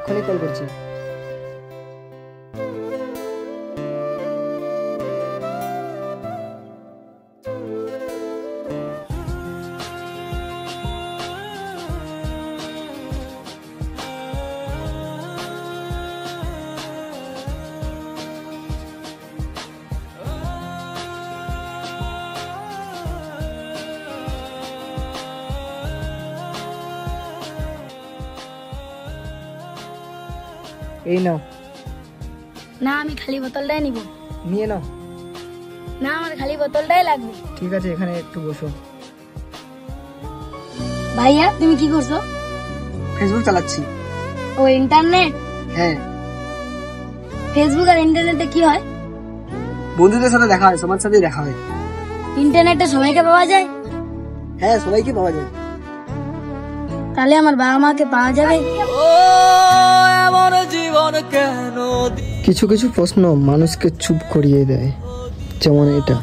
এক্ষুনি কল করছি। এই নাও। না, আমি খালি বোতলটাই নিব। নিয়ে নাও। না, আমার খালি বোতলটাই লাগবে। ঠিক আছে, এখানে একটু বসো। ভাইয়া, তুমি কি করছো? ফেসবুক চালাচ্ছি। ও, ইন্টারনেট? হ্যাঁ। ফেসবুক আর ইন্টারনেটে কি হয়? বন্ধুদের সাথে দেখা হয়, সবার সাথেই দেখা হয়। ইন্টারনেটে সবাইকে পাওয়া যায়? হ্যাঁ, সবাইকে পাওয়া যায়। তাহলে আমার বাবা মাকে পাওয়া যাবে? কিছু কিছু প্রশ্ন মানুষকে চুপ করিয়ে দেয়, যেমন এটা।